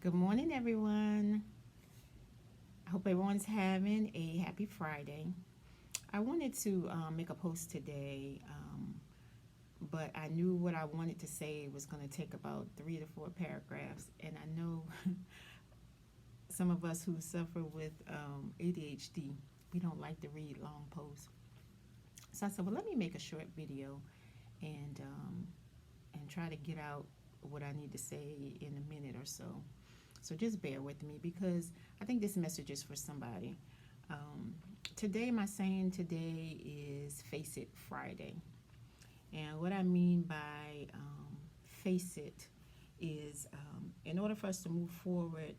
Good morning, everyone. I hope everyone's having a happy Friday. I wanted to make a post today, but I knew what I wanted to say was going to take about 3 to 4 paragraphs. And I know some of us who suffer with ADHD, we don't like to read long posts. So I said, well, let me make a short video and try to get out what I need to say in a minute or so. So just bear with me because I think this message is for somebody. Um, Today, my saying today is Face It Friday. And what I mean by face it is in order for us to move forward,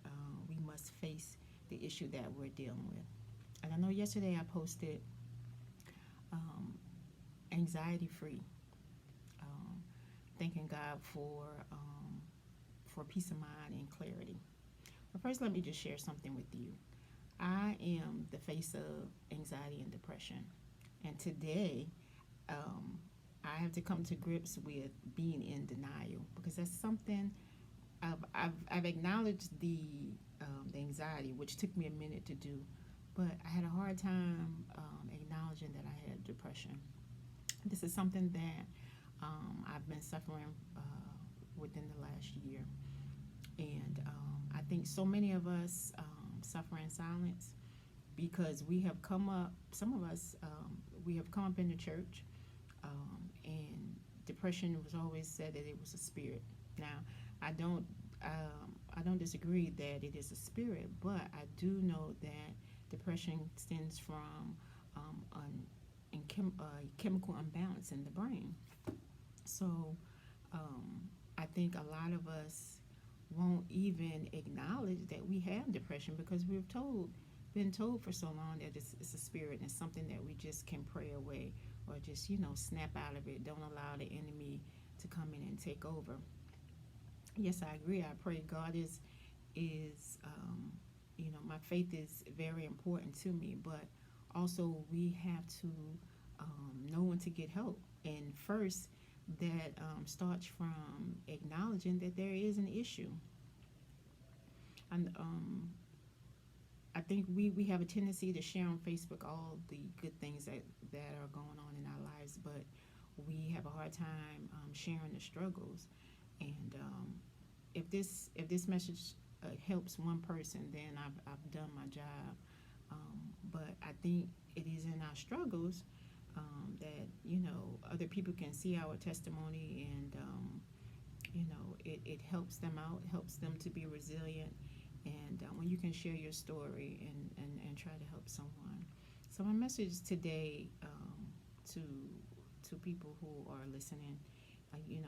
we must face the issue that we're dealing with. And I know yesterday I posted um, anxiety free, um, thanking God for peace of mind and clarity. But first, let me just share something with you. I am the face of anxiety and depression. And today, um, I have to come to grips with being in denial because that's something I've acknowledged the anxiety, which took me a minute to do, but I had a hard time acknowledging that I had depression. This is something that I've been suffering within the last year, and I think so many of us suffer in silence because we have come up. Some of us we have come up in the church, and depression was always said that it was a spirit. Now, I don't I don't disagree that it is a spirit, but I do know that depression stems from chemical imbalance in the brain. So I think a lot of us won't even acknowledge that we have depression because been told for so long that it's a spirit and it's something that we just can pray away or just snap out of it. Don't allow the enemy to come in and take over. Yes, I agree. I pray God is my faith is very important to me, but also we have to know when to get help. And first, that starts from acknowledging that there is an issue. And I think we have a tendency to share on Facebook all the good things that are going on in our lives, but we have a hard time sharing the struggles. And if this message helps one person, then I've done my job. But I think it is in our struggles that other people can see our testimony, and it helps them out, helps them to be resilient, and when you can share your story and try to help someone. So my message today to people who are listening,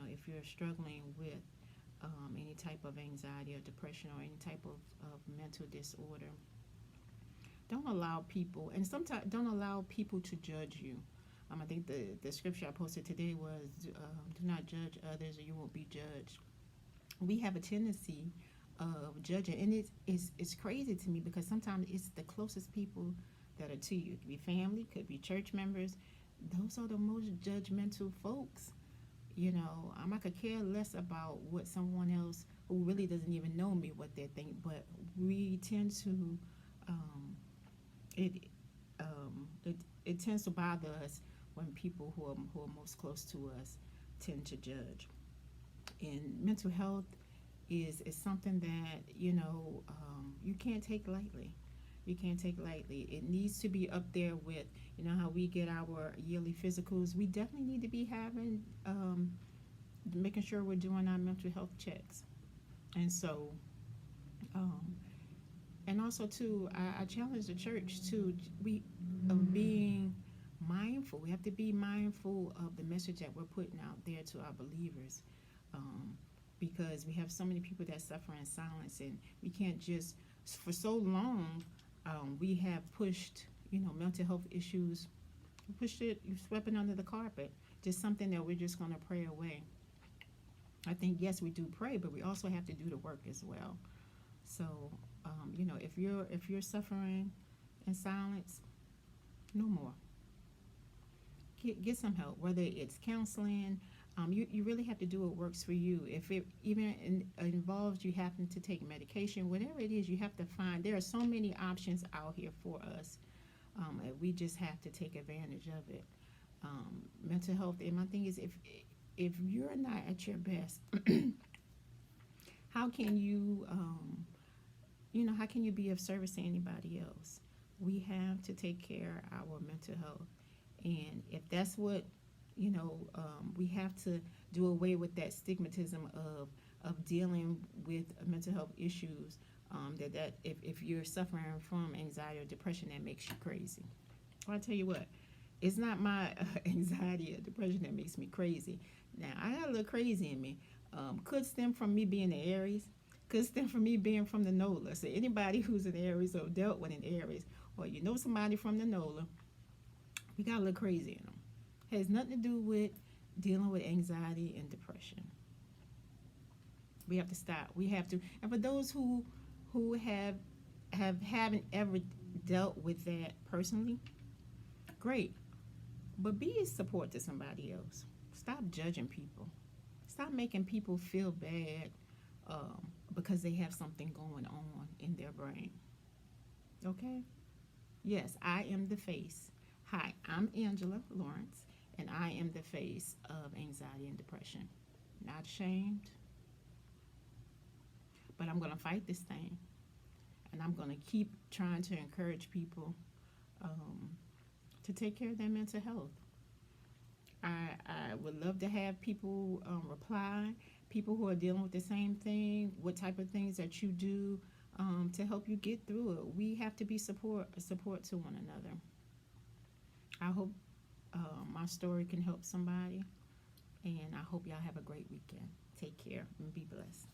if you're struggling with any type of anxiety or depression or any type of mental disorder, don't allow people, and sometimes don't allow people to judge you. I think the scripture I posted today was, do not judge others or you won't be judged. We have a tendency of judging, and it's crazy to me because sometimes it's the closest people that are to you. It could be family, could be church members. Those are the most judgmental folks. I could care less about what someone else who really doesn't even know me what they think, but we tend to um, it it tends to bother us when people who are most close to us tend to judge. And mental health is something that you can't take lightly. You can't take lightly. It needs to be up there with how we get our yearly physicals. We definitely need to be having making sure we're doing our mental health checks. And so um, and also too, I challenge the church to we of being mindful. We have to be mindful of the message that we're putting out there to our believers, um, because we have so many people that suffer in silence, and we can't just for so long we have pushed mental health issues, pushed it, you swept it under the carpet, just something that we're just going to pray away. I think yes, we do pray, but we also have to do the work as well. So, if you're suffering in silence, no more. Get some help, whether it's counseling, You really have to do what works for you. If it even involves you having to take medication, whatever it is, you have to find. There are so many options out here for us, and we just have to take advantage of it. Mental health, and my thing is, if you're not at your best, how can you, how can you be of service to anybody else? We have to take care of our mental health, and if that's what we have to do away with that stigmatism of dealing with mental health issues. That if you're suffering from anxiety or depression, that makes you crazy. Well, I tell you what, it's not my anxiety or depression that makes me crazy. Now I got a little crazy in me. Could stem from me being an Aries. Could stem from me being from the NOLA. So anybody who's an Aries or dealt with an Aries, or somebody from the NOLA, we got a little crazy in them. Has nothing to do with dealing with anxiety and depression. We have to stop. We have to. And for those who haven't ever dealt with that personally, great. But be a support to somebody else. Stop judging people. Stop making people feel bad because they have something going on in their brain. Okay? Yes, I am the face. Hi, I'm Angela Lawrence, and I am the face of anxiety and depression. Not ashamed, but I'm going to fight this thing, and I'm going to keep trying to encourage people um, to take care of their mental health. I would love to have people reply, people who are dealing with the same thing, what type of things that you do to help you get through it. We have to be support to one another. I hope my story can help somebody, and I hope y'all have a great weekend. Take care and be blessed.